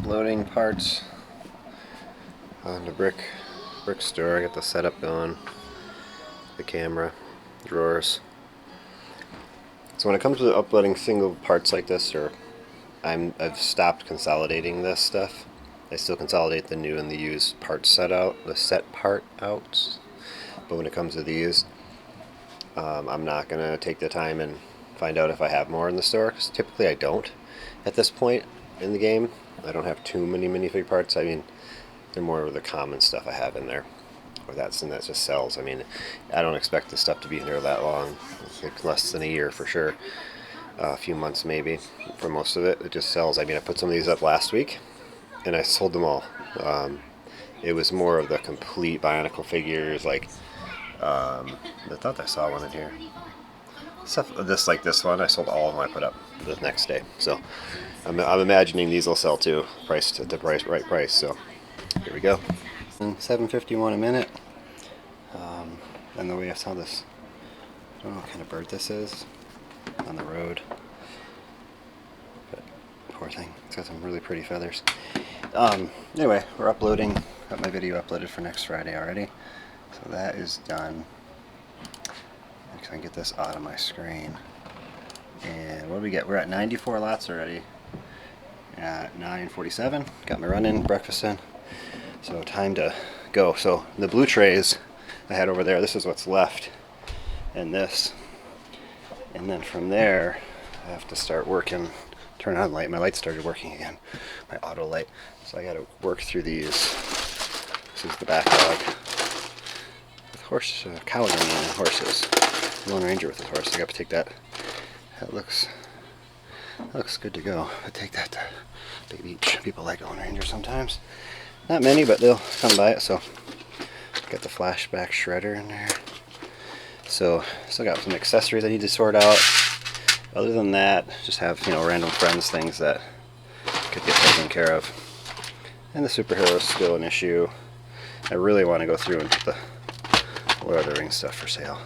Loading parts on the brick store. I got the setup going, the camera, drawers. So when it comes to uploading single parts like this, or I've stopped consolidating this stuff. I still consolidate the new and the used parts set part out. But when it comes to these, I'm not gonna take the time and find out if I have more in the store, because typically I don't at this point in the game. I don't have too many minifig parts. I mean, they're more of the common stuff I have in there, or that just sells. I mean, I don't expect this stuff to be in there that long. It's like less than a year for sure. A few months maybe for most of it. It just sells. I mean, I put some of these up last week and I sold them all. It was more of the complete Bionicle figures, like I thought I saw one in here. Stuff this, like this one, I sold all of them I put up the next day. So I'm imagining these will sell too, priced at the right price. So here we go. $7.51 a minute. And the way I saw this, I don't know what kind of bird this is on the road, but poor thing, it's got some really pretty feathers. Anyway, we're uploading. Got my video uploaded for next Friday already, so that is done. I can get this out of my screen. And what do we get? We're at 94 lots already at 9:47. Got my run in, breakfast in, so time to go. So the blue trays I had over there, this is what's left, and this, and then from there I have to start working, turn on light. My light started working again, my auto light, so I got to work through these. This is the backlog with cows and horses. Lone Ranger with his horse. I got to take that. That looks good to go. I take that to Big Beach. People like Lone Ranger sometimes. Not many, but they'll come by it. So got the flashback shredder in there. So still got some accessories I need to sort out. Other than that, just have random friends things that could get taken care of. And the superheroes still an issue. I really want to go through and put the Lord of the Rings stuff for sale.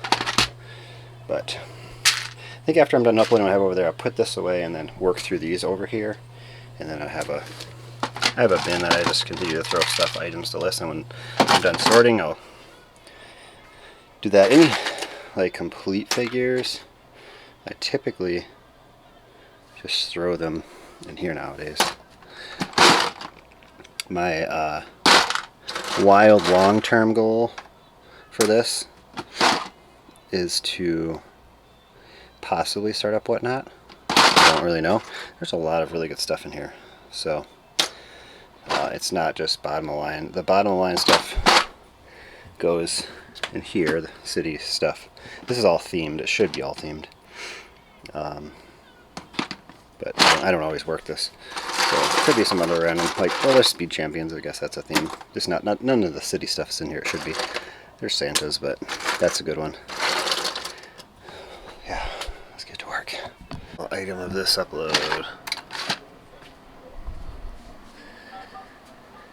But I think after I'm done uploading what I have over there, I'll put this away and then work through these over here. And then I have a bin that I just continue to throw items to list. And when I'm done sorting, I'll do that. Any like complete figures, I typically just throw them in here nowadays. My wild long-term goal for this is to possibly start up Whatnot. I don't really know. There's a lot of really good stuff in here, so it's not just bottom of the line. The bottom of the line stuff goes in here, the city stuff. This is all themed. It should be all themed, but I don't always work this. So it could be some other random, like, well, there's Speed Champions. I guess that's a theme. Just none of the city stuff is in here. It should be. There's Santas, but that's a good one. Yeah, let's get to work. Item of this upload.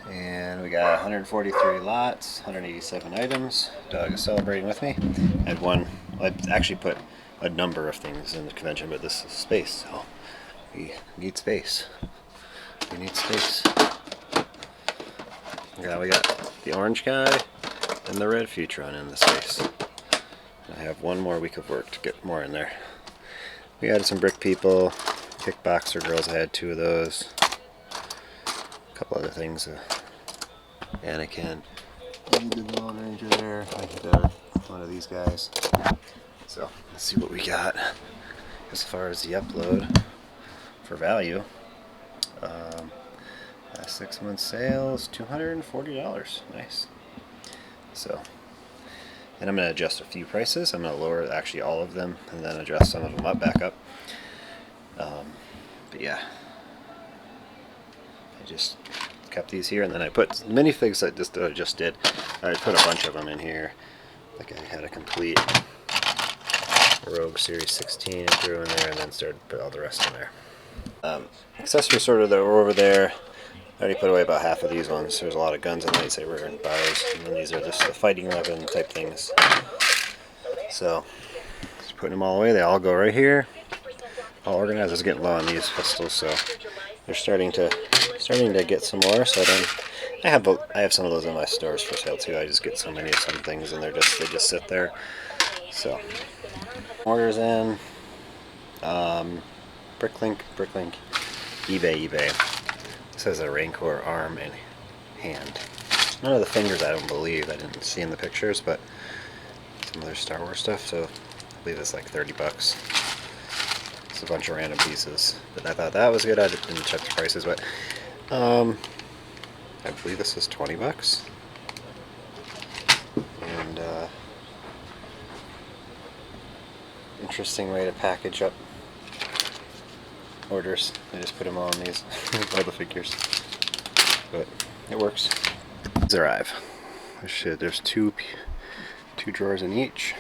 And we got 143 lots, 187 items. Dog is celebrating with me. I actually put a number of things in the convention, but this is space, so we need space. We need space. Yeah, we got the orange guy and the red Futron in the space. I have one more week of work to get more in there. We added some brick people, kickboxer girls. I had 2 of those. A couple other things. Anakin. The Lone Ranger there. I did one of these guys. So let's see what we got as far as the upload for value. Last 6 months sales, $240. Nice. So, and I'm going to adjust a few prices. I'm going to lower actually all of them and then adjust some of them back up. But yeah, I just kept these here, and then I put minifigs that I just did. I put a bunch of them in here. Like I had a complete Rogue Series 16 and threw in there, and then started put all the rest in there. Accessory sorter that were over there. I already put away about half of these ones. There's a lot of guns and lightsaber and bars, and then these are just the fighting weapon type things. So, just putting them all away. They all go right here. All organized. It's getting low on these pistols, so they're starting to get some more. So I have some of those in my stores for sale too. I just get so many of some things, and they just sit there. So, orders in. Bricklink, eBay. This has a Rancor arm and hand. None of the fingers, I don't believe. I didn't see in the pictures, but some other Star Wars stuff. So I believe it's like 30 bucks. It's a bunch of random pieces. But I thought that was good. I didn't check the prices, but I believe this is 20 bucks. And interesting way to package up orders. I just put them all in these, all the figures, but it works. These arrive. There's two drawers in each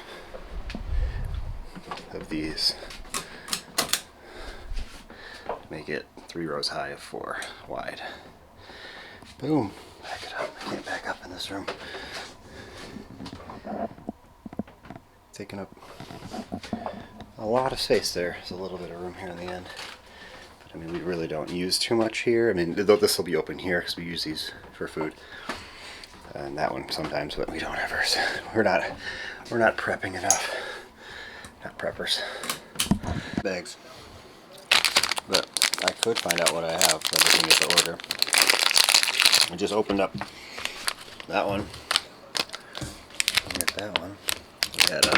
of these. Make it 3 rows high of 4 wide. Boom. Back it up. I can't back up in this room. Taking up a lot of space there. There's a little bit of room here in the end. I mean, we really don't use too much here. I mean, this will be open here because we use these for food, and that one sometimes, but we don't ever. We're not prepping enough. Not preppers. Bags. But I could find out what I have for everything is to order. I just opened up that one. Get that one. We had a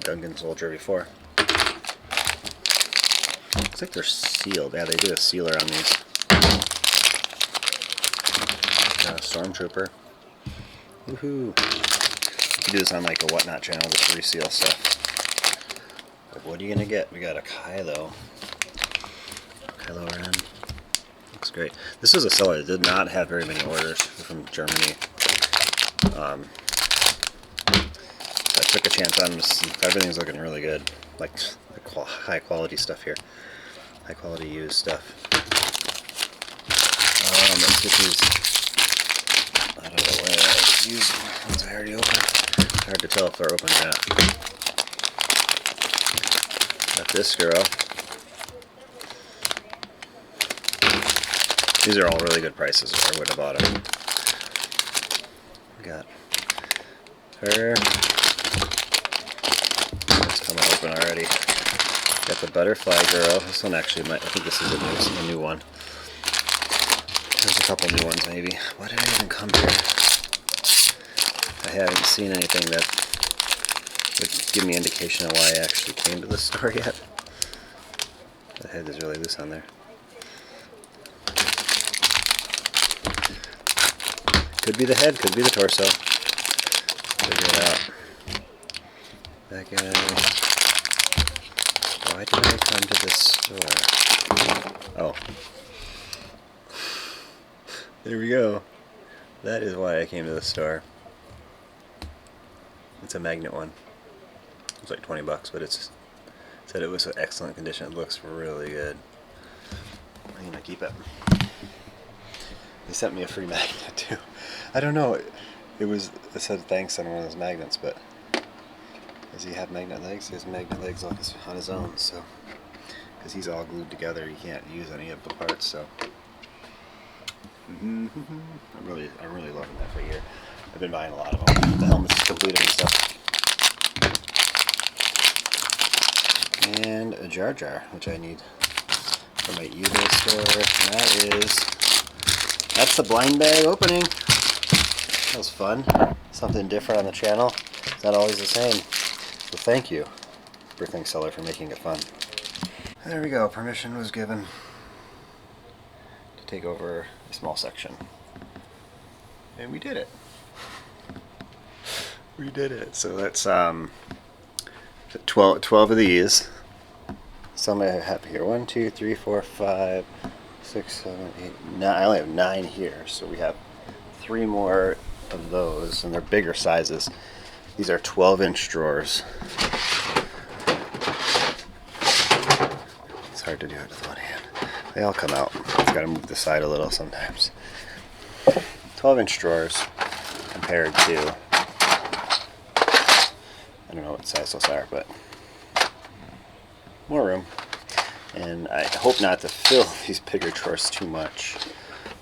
Gungan soldier before. Looks like they're sealed. Yeah, they do a sealer on these. Stormtrooper. Woohoo! You do this on like a Whatnot channel, just reseal stuff. But what are you gonna get? We got a Kylo Ren. Looks great. This is a seller that did not have very many orders from Germany. I took a chance on this. Everything's looking really good. Like the high quality stuff here. High quality used stuff. Let's get these out of the way. I use ones I already opened. It's hard to tell if they're open or not. Got this girl. These are all really good prices, or I would have bought them. Got her. It's coming open already. Got the butterfly girl. This one actually might. I think this is a new one. There's a couple new ones maybe. Why did I even come here? I haven't seen anything that would give me indication of why I actually came to the store yet. The head is really loose on there. Could be the head, could be the torso. Figure it out. That guy. Why did I come to this store? Oh. There we go. That is why I came to the store. It's a magnet one. It's like 20 bucks, but it said it was in excellent condition. It looks really good. I'm gonna keep it. They sent me a free magnet too. I don't know. It said thanks on one of those magnets, but does he have magnet legs? He has magnet legs on his own, so because he's all glued together, you can't use any of the parts. So I'm really loving that figure. I've been buying a lot of them. The helmet's completed and stuff. And a Jar Jar, which I need for my eBay store. That's the blind bag opening. That was fun. Something different on the channel. It's not always the same. So thank you, Bricklink seller, for making it fun. There we go. Permission was given to take over a small section. And we did it. We did it. So that's 12 of these. Some I have here. 1, 2, 3, 4, 5, 6, 7, 8, 9. I only have 9 here. So we have 3 more of those, and they're bigger sizes. These are 12-inch drawers. It's hard to do it with one hand. They all come out. gotta move the side a little sometimes. 12-inch drawers compared to, I don't know what size those are, but more room. And I hope not to fill these bigger drawers too much,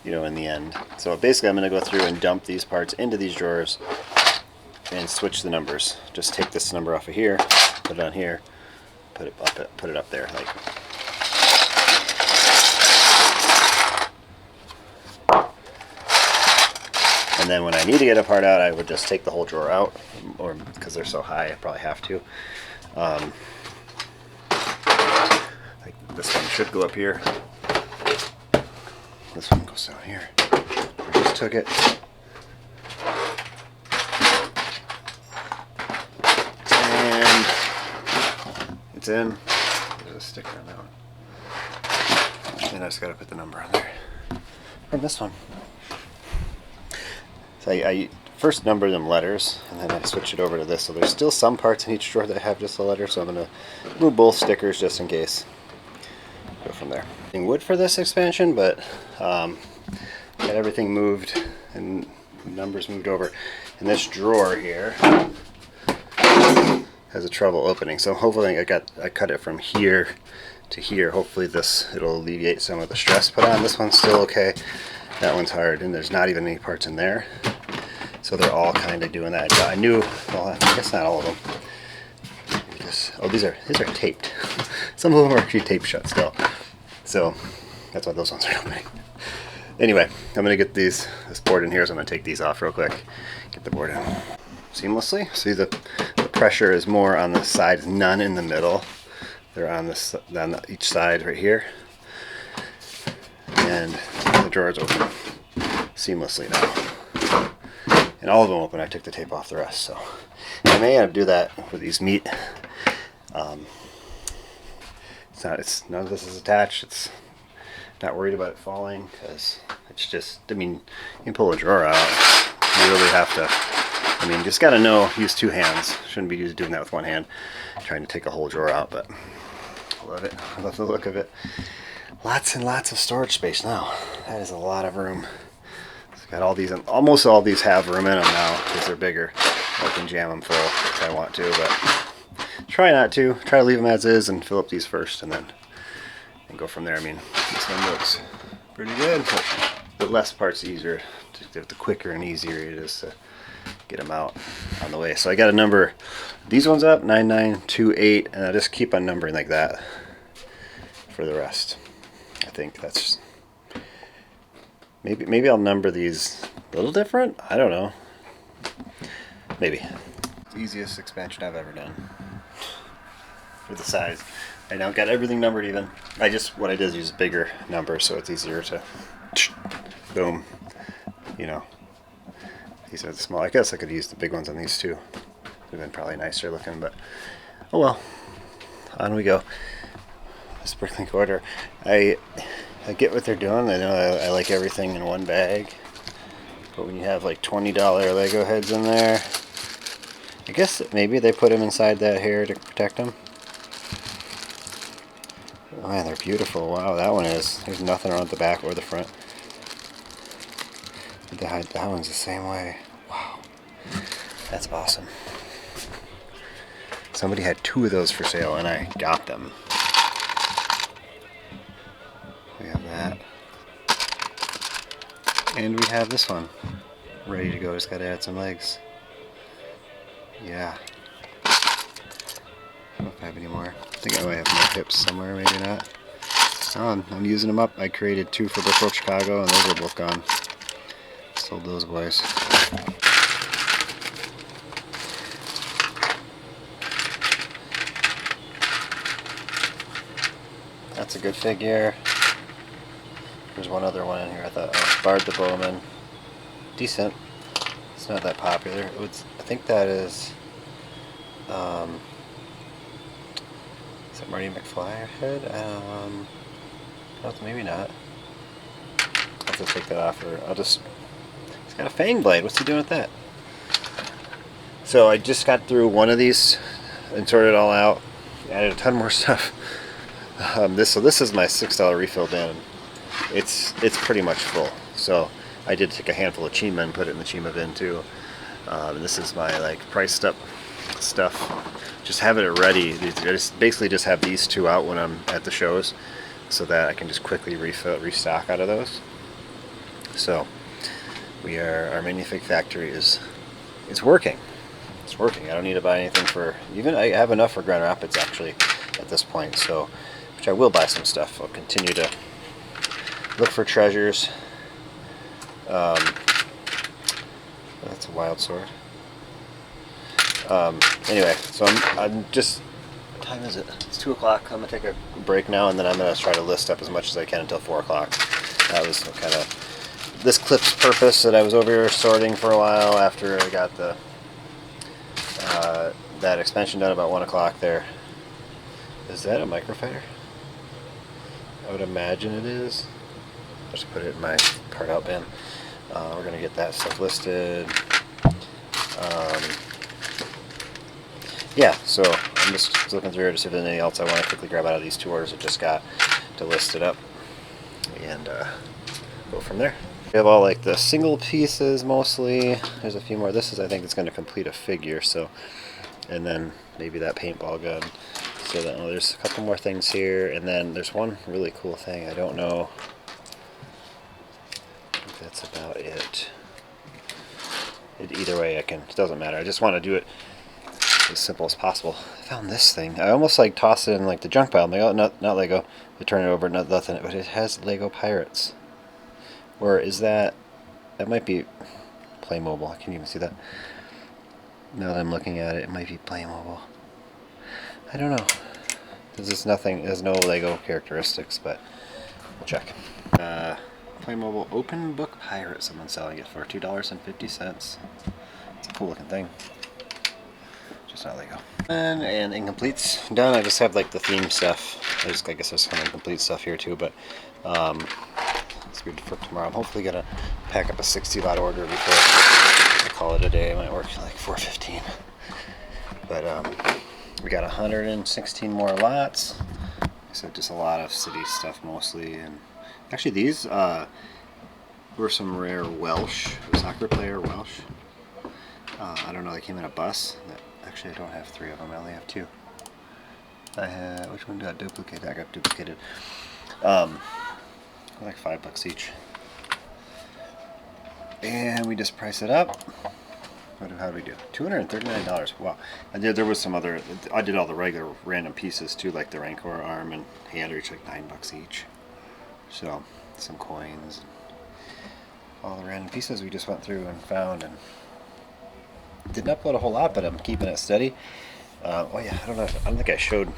you know, in the end. So basically I'm going to go through and dump these parts into these drawers and switch the numbers. Just take this number off of here, put it on here, put it up there. Like, and then when I need to get a part out, I would just take the whole drawer out, or because they're so high, I probably have to. Like this one should go up here. This one goes down here. I just took it. And it's in. There's a sticker on that one. And I just got to put the number on there. From this one. So I first number them letters, and then I switch it over to this. So there's still some parts in each drawer that have just a letter, so I'm going to move both stickers just in case. Go from there. Wood for this expansion, but got everything moved and numbers moved over. And this drawer here has a trouble opening, so hopefully I cut it from here to here. Hopefully it'll alleviate some of the stress put on. This one's still okay. That one's hard, and there's not even any parts in there. So they're all kind of doing that. I knew, well, I guess not all of them. Oh, these are taped. Some of them are actually taped shut still. So that's why those ones are opening. Anyway, I'm gonna get this board in here, so I'm gonna take these off real quick. Get the board in seamlessly. See, the pressure is more on the sides, none in the middle. They're on each side right here. And the drawers open seamlessly now. And all of them open. I took the tape off the rest, so I may have to do that with these meat. None of this is attached. It's not worried about it falling, because it's just, I mean, you can pull a drawer out. You really have to, I mean, just got to know, use two hands. Shouldn't be doing that with one hand, trying to take a whole drawer out, but I love it. I love the look of it. Lots and lots of storage space now. That is a lot of room. It's got all these, almost all these have room in them now because they're bigger. I can jam them full if I want to, but try not to. Try to leave them as is and fill up these first, and then go from there. I mean, this one looks pretty good, but the less parts, easier. The quicker and easier it is to get them out on the way. So I got to number these ones up 9928, and I just keep on numbering like that for the rest. I think that's maybe I'll number these a little different. I don't know. Maybe. Easiest expansion I've ever done for the size. I now got everything numbered even. What I did is use a bigger number, so it's easier to boom. You know, these are the small. I guess I could use the big ones on these too. Would have been probably nicer looking, but oh well. On we go. This Bricklink order. I get what they're doing. I know I like everything in one bag, but when you have like $20 Lego heads in there, I guess maybe they put them inside that hair to protect them. Oh man, they're beautiful. Wow, that one is. There's nothing on the back or the front. That one's the same way. Wow, that's awesome. Somebody had 2 of those for sale, and I got them. We have that. And we have this one. Ready to go. Just gotta add some legs. Yeah. I don't know if I have any more. I think I might have more tips somewhere, maybe not. Oh, I'm using them up. I created 2 for Brickworld Chicago, and those are both gone. Sold those boys. That's a good figure. There's one other one in here. I thought, oh, Bard the Bowman. Decent. It's not that popular. I think that is it Marty McFly head? Maybe not. I'll have to take that off, or he's got a fang blade. What's he doing with that? So I just got through one of these and sorted it all out. Added a ton more stuff. This is my $6 refill bin. it's pretty much full. So I did take a handful of Chima and put it in the Chima bin too. And this is my like priced up stuff. Just having it ready. I basically just have these two out when I'm at the shows, so that I can just quickly restock out of those. So our minifig factory it's working. It's working. I don't need to buy anything for, even I have enough for Grand Rapids actually at this point. So, which I will buy some stuff. I'll continue to look for treasures. That's a wild sword. Anyway, so I'm just, what time is it? It's 2 o'clock. I'm gonna take a break now, and then I'm gonna try to list up as much as I can until 4 o'clock. That was kind of this clip's purpose, that I was over here sorting for a while after I got the that expansion done about 1 o'clock there. Is that a microfighter? I would imagine it is. I'll just put it in my part out bin. We're gonna get that stuff listed. Yeah, so I'm just looking through here to see if there's anything else I want to quickly grab out of these 2 orders I just got to list it up, and go from there. We have all like the single pieces mostly. There's a few more. This is, I think, it's going to complete a figure. So, and then maybe that paintball gun. So that, there's a couple more things here, and then there's one really cool thing. I don't know if that's about it. Either way, it doesn't matter. I just want to do it as simple as possible. I found this thing. I almost like toss it in like the junk pile. I'm like, oh, not Lego. I turn it over, nothing. But it has Lego Pirates. Or is that might be Playmobil. I can't even see that. Now that I'm looking at it, it might be Playmobil. I don't know. There's nothing. There's no Lego characteristics, but we'll check. Playmobil Open Book Pirate. Someone's selling it for $2.50. It's a cool looking thing. Just not Lego. And incompletes done. I just have like the theme stuff. I guess there's some incomplete stuff here too, but it's good for tomorrow. I'm hopefully gonna pack up a 60 lot order before I call it a day. I might work like 4:15. But we got 116 more lots. So just a lot of city stuff mostly, and actually these were some rare Welsh, soccer player Welsh. I don't know, they came in a bus. Actually, I don't have 3 of them, I only have 2. I have, which one did I duplicate? I got duplicated. Like $5 each. And we just price it up. How do we do? $239. Wow. There was some other, I did all the regular random pieces too, like the Rancor arm and hand, each like $9 each. So, some coins, all the random pieces we just went through and found, and didn't upload a whole lot, but I'm keeping it steady. Oh yeah, I don't think I showed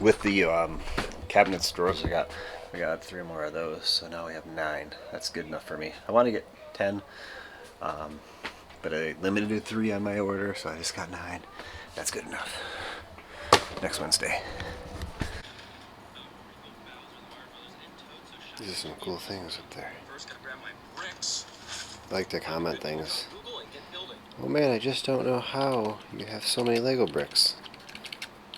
with the cabinet stores. We got 3 more of those, so now we have 9. That's good enough for me. I want to get 10, but I limited to 3 on my order, so I just got 9. That's good enough. Next Wednesday. These are some cool things up there. I like to comment things. Oh man, I just don't know how you have so many Lego bricks.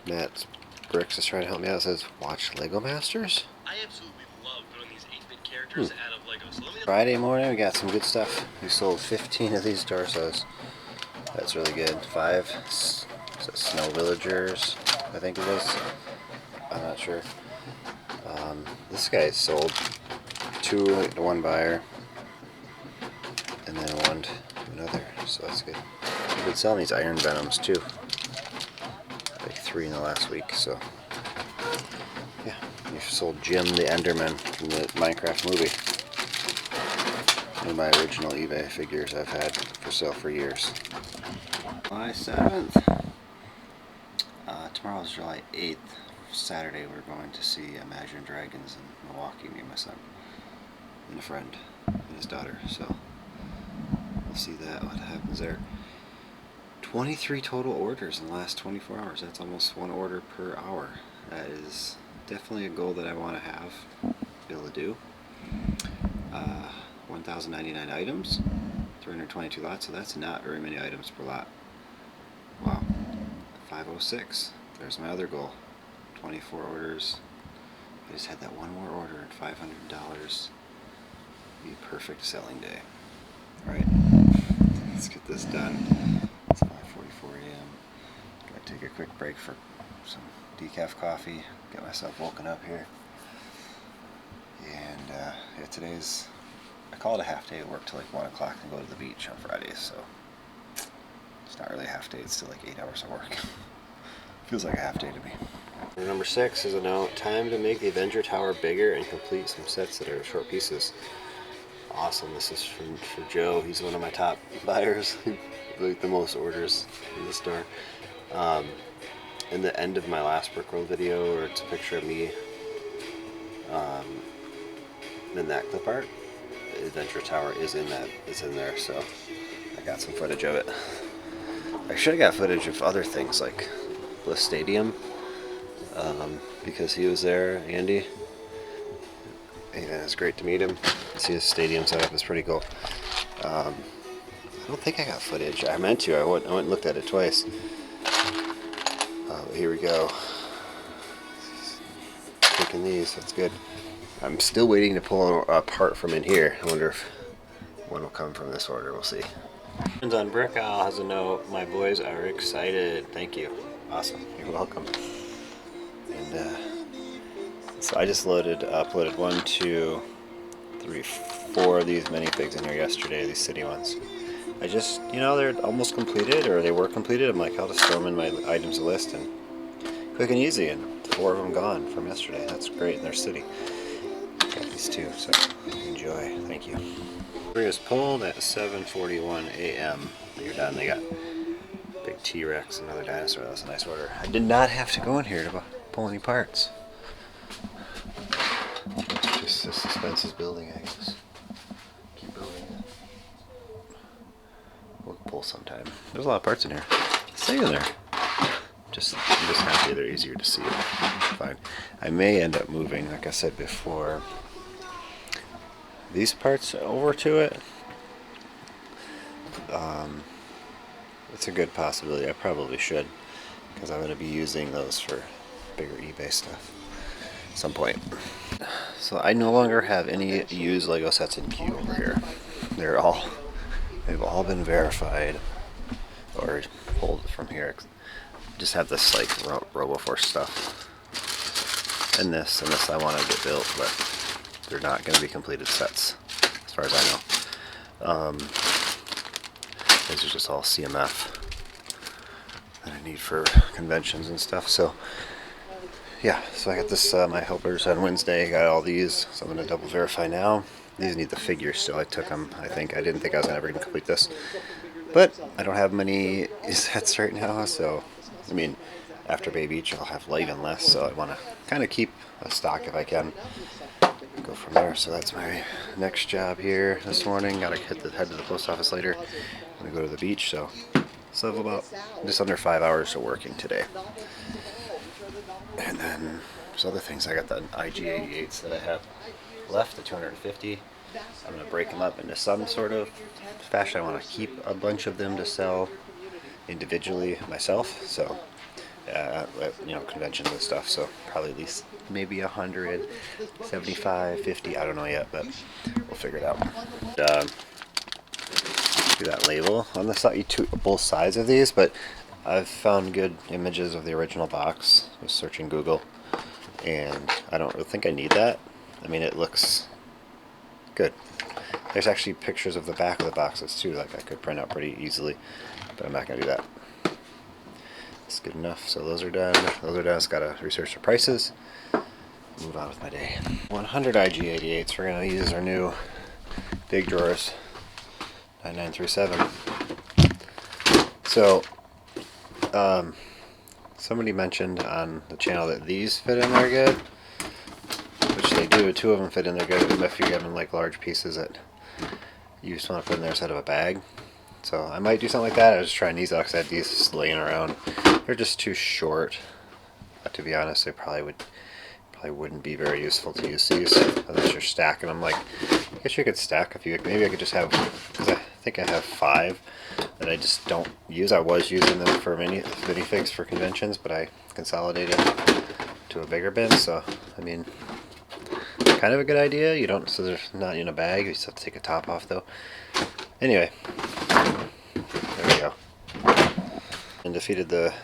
Matt Bricks is trying to help me out. It says, watch Lego Masters? I absolutely love putting these 8-bit characters out of Lego. So Friday morning, we got some good stuff. We sold 15 of these torsos. That's really good. 5 Snow Villagers, I think it is. I'm not sure. This guy sold 2 to 1 buyer, and then 1 to another, so that's good. We've been selling these Iron Venoms too. Like 3 in the last week, so yeah. We've sold Jim the Enderman from the Minecraft movie. One of my original eBay figures I've had for sale for years. July 7th. Tomorrow's July 8th. Saturday we're going to see Imagine Dragons in Milwaukee, me and my son. And a friend and his daughter, so we'll see what happens there. 23 total orders in the last 24 hours. That's almost 1 order per hour. That is definitely a goal that I want to have, be able to do. 1,099 items, 322 lots, so that's not very many items per lot. Wow. 506. There's my other goal. 24 orders, I just had that one more order at $500. Be a perfect selling day. Alright, let's get this done. It's 5:44 a.m. Gotta take a quick break for some decaf coffee, get myself woken up here. And yeah, today's, I call it a half day at work till like 1 o'clock and go to the beach on Fridays, so it's not really a half day, it's still like 8 hours of work. Feels like a half day to me. Number 6 is a note. Time to make the Avenger Tower bigger and complete some sets that are short pieces. Awesome. This is for Joe. He's one of my top buyers. Like the most orders in the store. In the end of my last Brickroll video, where it's a picture of me in that clip art, the Adventure Tower is in that. It's in there, so I got some footage of it. I should have got footage of other things like the stadium, because he was there, Andy. And it's great to meet him. See his stadium setup is pretty cool. I don't think I got footage. I meant to. I went and looked at it twice. But here we go. Taking these. That's good. I'm still waiting to pull a part from in here. I wonder if one will come from this order. We'll see. On Brickowl has a note. My boys are excited. Thank you. Awesome. You're welcome. And so I just uploaded 1, 2, 3, 4 of these minifigs in here yesterday, these city ones. I just, they're almost completed, or they were completed. I'm like, I'll just throw them in my items list, and quick and easy, and 4 of them gone from yesterday. That's great, and they're city. Got these 2, so enjoy. Thank you. Bring us pulled at 7:41 a.m. You're done. They got big T-Rex, another dinosaur. That's a nice order. I did not have to go in here to pull any parts. Just the suspense is building, I guess. Keep building it. We'll pull sometime. There's a lot of parts in here. Stay in there. I'm just happy they're easier to see. Fine. I may end up moving, like I said before, these parts over to it. It's a good possibility. I probably should, because I'm going to be using those for bigger eBay stuff at some point. So I no longer have any used Lego sets in queue over here. They've all been verified or pulled from here. Just have this like RoboForce stuff, and this I want to get built, but they're not going to be completed sets as far as I know. These are just all CMF that I need for conventions and stuff. So yeah, so I got this, my helpers on Wednesday, got all these, so I'm going to double verify now. These need the figures still. I took them, I didn't think I was ever going to complete this. But I don't have many sets right now, so, I mean, after Bay Beach I'll have even less, so I want to kind of keep a stock if I can. Go from there. So that's my next job here this morning. Got to head to the post office later. I'm going to go to the beach, so still have about just under 5 hours of working today. And then there's other things. I got the IG88s that I have left, the 250. I'm going to break them up into some sort of fashion. I want to keep a bunch of them to sell individually myself. So, conventions and stuff. So probably at least maybe 100, 75, 50. I don't know yet, but we'll figure it out. Do that label on the side, both sides of these, but I've found good images of the original box. I was searching Google, and I don't really think I need that. I mean, it looks good. There's actually pictures of the back of the boxes too, like I could print out pretty easily, but I'm not going to do that. It's good enough. So those are done. Just got to research the prices. Move on with my day. 100 IG88s. We're going to use our new big drawers. 9937. So, somebody mentioned on the channel that these fit in there good, which they do. 2 of them fit in there good if you're given like large pieces that you just want to put in there instead of a bag. So I might do something like that. I was just trying these out because I had these laying around. They're just too short. But to be honest, they probably wouldn't be very useful to use these unless you're stacking them. Like, I guess you could stack a few. Maybe I could just have, because I think I have 5 that I just don't use. I was using them for minifigs for conventions, but I consolidated to a bigger bin. So I mean, kind of a good idea. You don't, so there's not in a bag. You just have to take a top off though. Anyway, there we go. And defeated the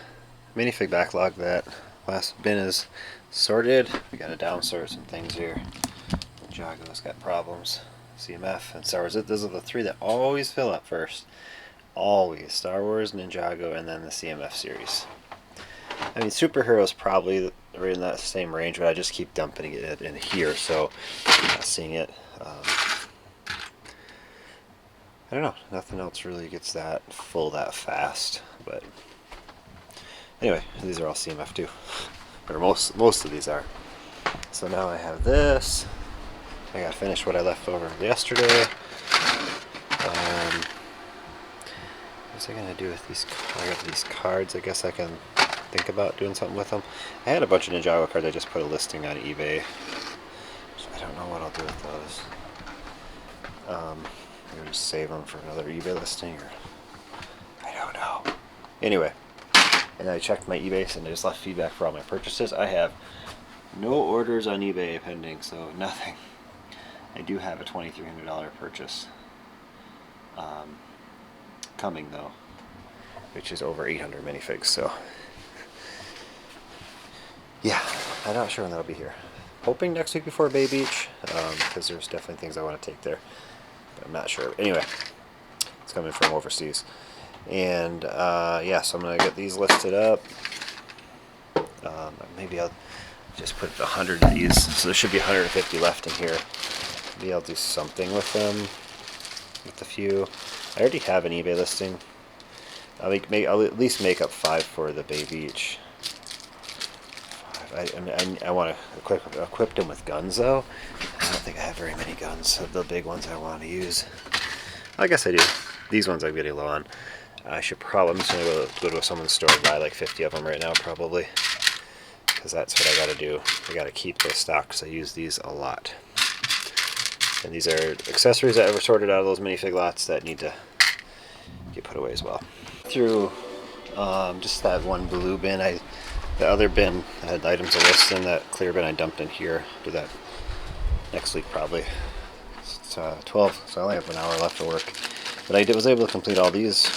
minifig backlog. That last bin is sorted. We got to downsort some things here. Ninjago's got problems. CMF and Star Wars. Those are the three that always fill up first. Always. Star Wars, Ninjago, and then the CMF series. I mean, superheroes probably right in that same range, but I just keep dumping it in here, so I'm not seeing it. I don't know. Nothing else really gets that full that fast, but anyway, these are all CMF too, or most of these are. So now I have this. I gotta finish what I left over yesterday. What's I gonna do with these? I got these cards. I guess I can think about doing something with them. I had a bunch of Ninjago cards. I just put a listing on eBay. So I don't know what I'll do with those. Maybe just save them for another eBay listing, or I don't know. Anyway, and I checked my eBay and I just left feedback for all my purchases. I have no orders on eBay pending, so nothing. I do have a $2,300 purchase coming though, which is over 800 minifigs. So yeah, I'm not sure when that'll be here. Hoping next week before Bay Beach, because there's definitely things I want to take there, but I'm not sure. Anyway, it's coming from overseas, and yeah, so I'm gonna get these listed up. Maybe I'll just put 100 of these, so there should be 150 left in here. Maybe I'll do something with them, with a few. I already have an eBay listing. I'll at least make up 5 for the Bay Beach. I want to equip them with guns though. I don't think I have very many guns of the big ones I want to use. I guess I do. These ones I'm getting low on. I should probably, I'm just going to go to someone's store and buy like 50 of them right now probably. Because that's what I got to do. I got to keep those stocked because I use these a lot. And these are accessories that were sorted out of those minifig lots that need to get put away as well. Through just that one blue bin, the other bin that had items to list in, that clear bin I dumped in here. Do that next week probably. It's 12, so I only have an hour left to work. But I was able to complete all these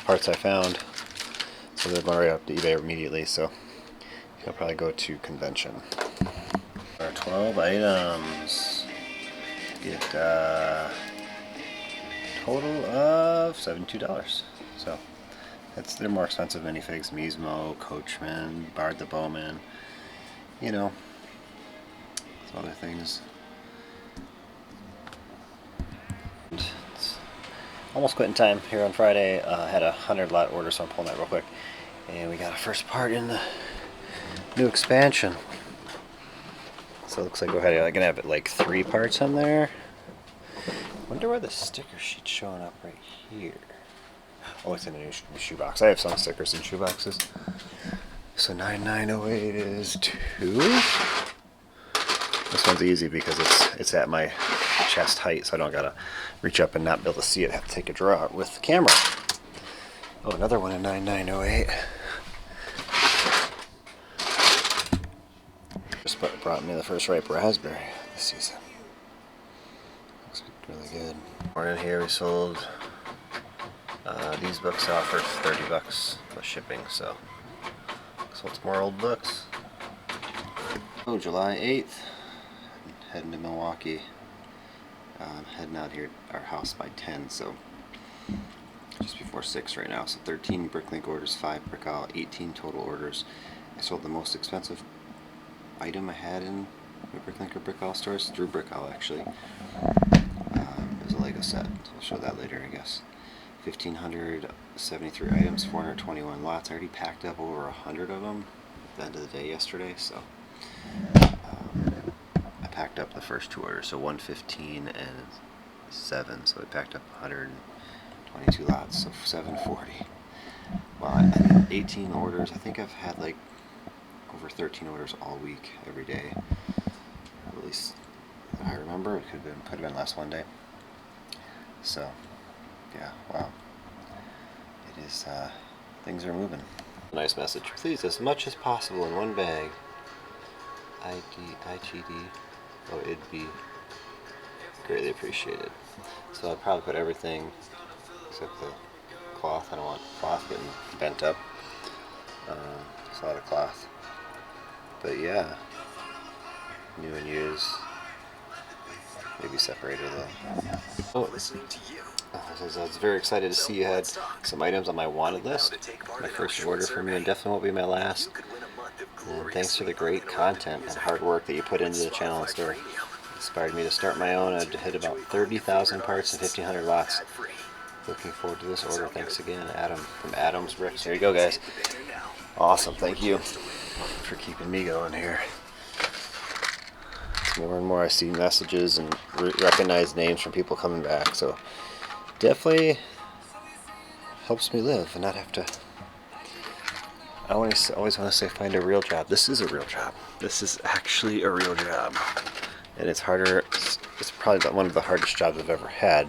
parts I found. So they're going right up to eBay immediately, so I'll probably go to convention. Our 12 items get a total of $72. So they're more expensive minifigs. Mismo, Coachman, Bard the Bowman, you know, some other things. And it's almost quitting time here on Friday. I had a 100 lot order, so I'm pulling that real quick. And we got a first part in the new expansion. So it looks like I'm gonna have like 3 parts in there. Wonder why the sticker sheet's showing up right here. Oh, it's in a new shoebox. I have some stickers in shoeboxes. So 9908 is 2. This one's easy because it's at my chest height, so I don't gotta reach up and not be able to see it. I have to take a draw out with the camera. Oh, another one in 9908. Just brought me the first ripe raspberry this season. Looks really good. Morning here we sold these books off for $30 plus shipping, so sold some more old books. Oh, July 8th, heading to Milwaukee. Heading out here our house by 10, so just before 6 right now. So 13 Bricklink orders, 5 Brickall, 18 total orders. I sold the most expensive item I had in the Bricklink or Brickall stores through Brickall actually. It was a Lego set, so I'll show that later I guess. 1,573 items, 421 lots. I already packed up over 100 of them at the end of the day yesterday, so I packed up the first 2 orders, so 115 and 7, so I packed up 122 lots, so 740. Well, I did 18 orders. I think I've had like over 13 orders all week, every day. At least I remember. It could have been less one day. So, yeah, wow. It is, things are moving. Nice message. Please, as much as possible in one bag. IGD. Oh, it'd be greatly appreciated. So I'll probably put everything except the cloth. I don't want cloth getting bent up. It's a lot of cloth. But yeah, new and used. Maybe separated though. Oh, I was very excited to see you had some items on my wanted list. My first order from you and definitely won't be my last. And thanks for the great content and hard work that you put into the channel and store. It inspired me to start my own. I've hit about 30,000 parts and 1,500 watts. Looking forward to this order. Thanks again, Adam from Adam's Bricks. There you go, guys. Awesome. Thank you for keeping me going here. More and more I see messages and recognize names from people coming back, so definitely helps me live and not have to. I always want to say find a real job. This is a real job. This is actually a real job, and it's harder. It's probably one of the hardest jobs I've ever had,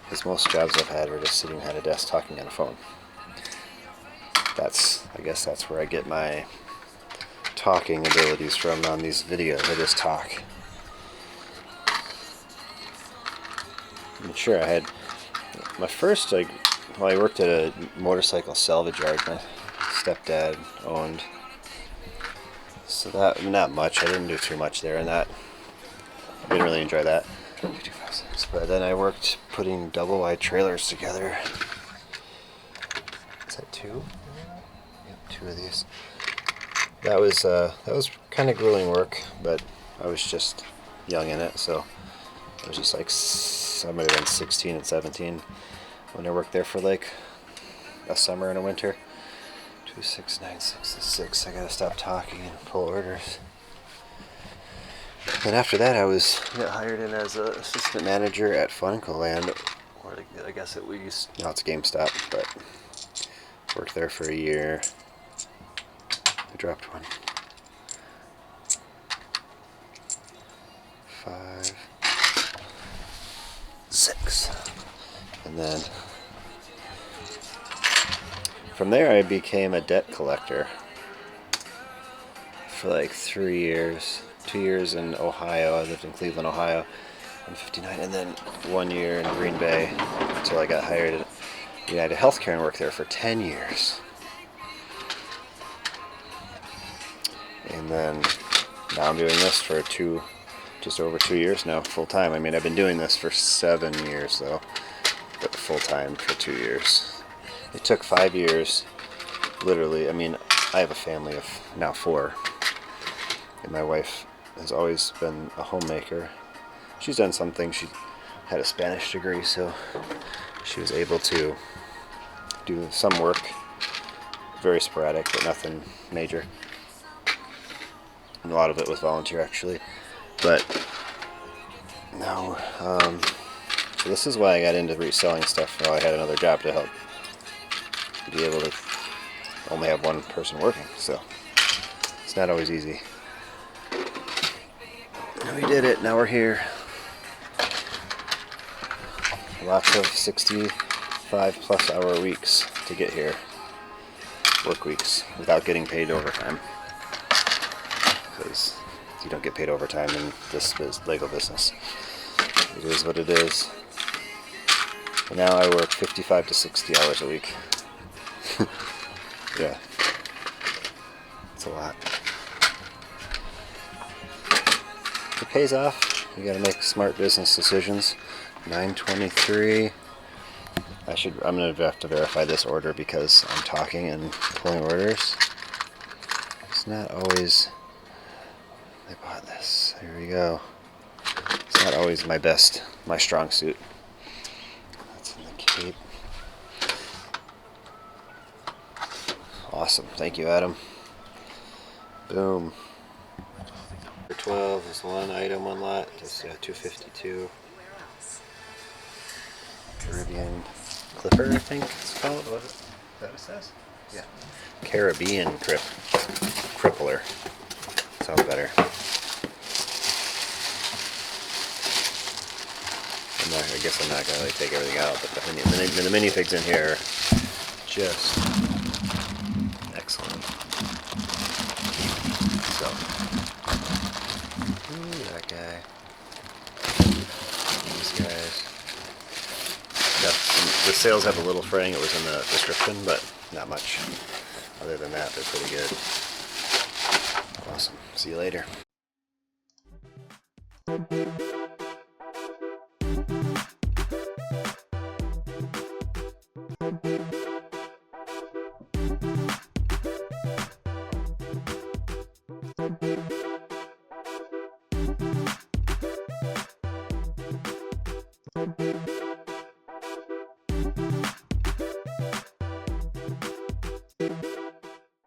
because most jobs I've had are just sitting behind a desk talking on a phone. I guess that's where I get my talking abilities from on these videos. I just talk. I'm sure I had my first, I worked at a motorcycle salvage yard my stepdad owned, so that, not much, I didn't do too much there, and that I didn't really enjoy that. 256. But then I worked putting double wide trailers together. Is that two? Yep, two of these. That was kind of grueling work, but I was just young in it, so I was just like, I might have been 16 and 17 when I worked there for like a summer and a winter. 26966. I gotta stop talking and pull orders. Then after that, I got hired in as an assistant manager at Funko Land, or I guess now it's GameStop, but worked there for a year. I dropped one. 5, 6, and then from there I became a debt collector for like 3 years. 2 years in Ohio. I lived in Cleveland, Ohio. I'm 59, and then 1 year in Green Bay until I got hired at United Healthcare and worked there for 10 years. And then now I'm doing this for just over 2 years now, full time. I mean, I've been doing this for 7 years though, but full time for 2 years. It took 5 years, literally. I mean, I have a family of now 4, and my wife has always been a homemaker. She's done some things. She had a Spanish degree, so she was able to do some work, very sporadic, but nothing major. And a lot of it was volunteer, actually. But no, so this is why I got into reselling stuff. While I had another job to help be able to only have one person working, so it's not always easy. We did it. Now we're here. Lots of 65+ hour weeks to get here. Work weeks without getting paid overtime, because you don't get paid overtime in this Lego business. It is what it is. And now I work 55 to 60 hours a week. Yeah, it's a lot. It pays off. You gotta make smart business decisions. 923. I'm gonna have to verify this order because I'm talking and pulling orders. It's not always. I bought this. Here we go. It's not always my strong suit. That's in the cape. Awesome. Thank you, Adam. Boom. 12 is one item, one lot. Just 252. Caribbean Clipper, I think it's called. What is that? What it says? Yeah. Caribbean Crippler. Sounds better. I guess I'm not gonna really take everything out, but the minifigs in here are just excellent. So, that guy. These guys. Yeah, the sails have a little fraying. It was in the description, but not much. Other than that, they're pretty good. Awesome. See you later.